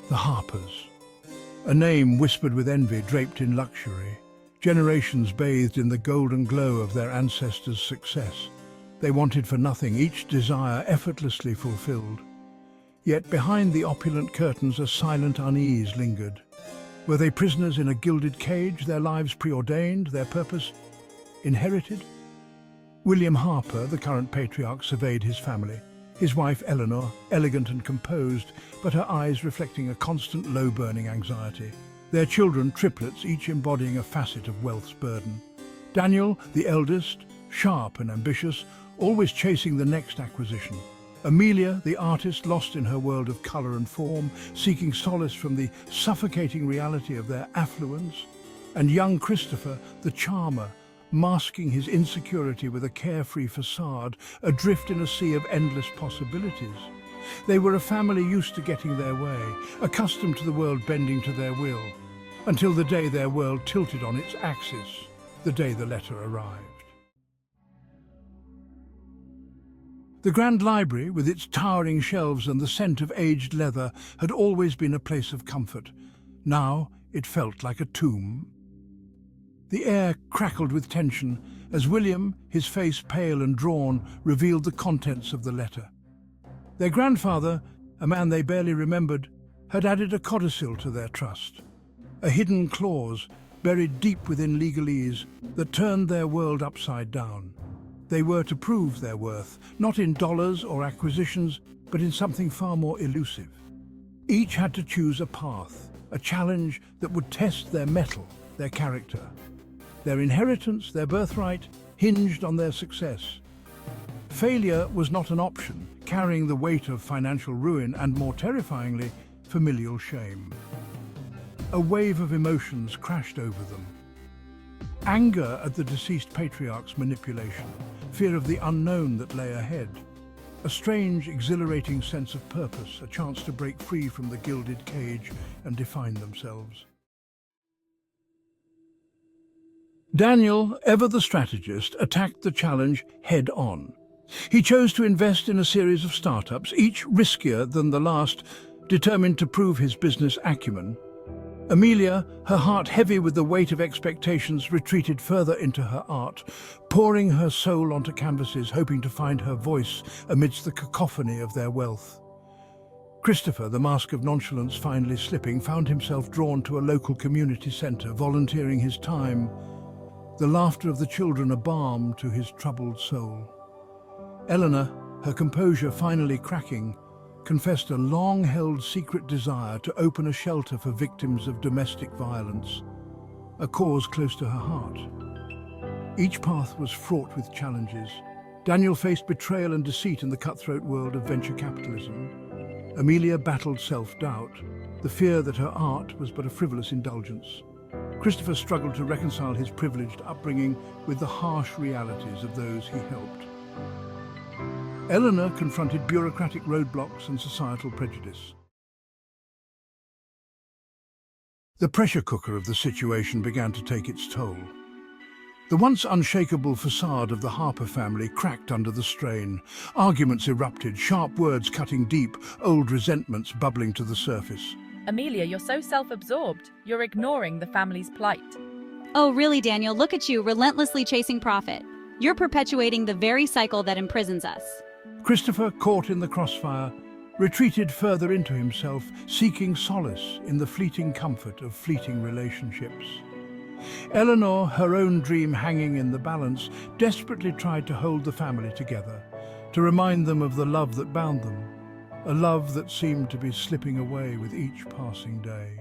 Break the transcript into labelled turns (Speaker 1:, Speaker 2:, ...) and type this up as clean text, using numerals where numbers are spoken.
Speaker 1: The Harpers. A name whispered with envy, draped in luxury. Generations bathed in the golden glow of their ancestors' success. They wanted for nothing, each desire effortlessly fulfilled. Yet behind the opulent curtains a silent unease lingered. Were they prisoners in a gilded cage, their lives preordained, their purpose inherited? William Harper, the current patriarch, surveyed his family. His wife Eleanor, elegant and composed, but her eyes reflecting a constant low-burning anxiety. Their children, triplets, each embodying a facet of wealth's burden. Daniel, the eldest, sharp and ambitious, always chasing the next acquisition. Amelia, the artist, lost in her world of colour and form, seeking solace from the suffocating reality of their affluence. And young Christopher, the charmer, masking his insecurity with a carefree facade, adrift in a sea of endless possibilities. They were a family used to getting their way, accustomed to the world bending to their will, until the day their world tilted on its axis, the day the letter arrived. The grand library, with its towering shelves and the scent of aged leather, had always been a place of comfort. Now it felt like a tomb. The air crackled with tension as William, his face pale and drawn, revealed the contents of the letter. Their grandfather, a man they barely remembered, had added a codicil to their trust. A hidden clause, buried deep within legalese, that turned their world upside down. They were to prove their worth, not in dollars or acquisitions, but in something far more elusive. Each had to choose a path, a challenge that would test their mettle, their character. Their inheritance, their birthright, hinged on their success. Failure was not an option, carrying the weight of financial ruin and, more terrifyingly, familial shame. A wave of emotions crashed over them. Anger at the deceased patriarch's manipulation, fear of the unknown that lay ahead. A strange, exhilarating sense of purpose, a chance to break free from the gilded cage and define themselves. Daniel, ever the strategist, attacked the challenge head-on. He chose to invest in a series of startups, each riskier than the last, determined to prove his business acumen. Amelia, her heart heavy with the weight of expectations, retreated further into her art, pouring her soul onto canvases, hoping to find her voice amidst the cacophony of their wealth. Christopher, the mask of nonchalance finally slipping, found himself drawn to a local community centre, volunteering his time. The laughter of the children a balm to his troubled soul. Eleanor, her composure finally cracking, confessed a long-held secret desire to open a shelter for victims of domestic violence, a cause close to her heart. Each path was fraught with challenges. Daniel faced betrayal and deceit in the cutthroat world of venture capitalism. Amelia battled self-doubt, the fear that her art was but a frivolous indulgence. Christopher struggled to reconcile his privileged upbringing with the harsh realities of those he helped. Eleanor confronted bureaucratic roadblocks and societal prejudice. The pressure cooker of the situation began to take its toll. The once unshakable facade of the Harper family cracked under the strain. Arguments erupted, sharp words cutting deep, old resentments bubbling to the surface.
Speaker 2: Amelia, you're so self-absorbed. You're ignoring the family's plight.
Speaker 3: Oh, really, Daniel? Look at you, relentlessly chasing profit. You're perpetuating the very cycle that imprisons us.
Speaker 1: Christopher, caught in the crossfire, retreated further into himself, seeking solace in the fleeting comfort of fleeting relationships. Eleanor, her own dream hanging in the balance, desperately tried to hold the family together, to remind them of the love that bound them, a love that seemed to be slipping away with each passing day.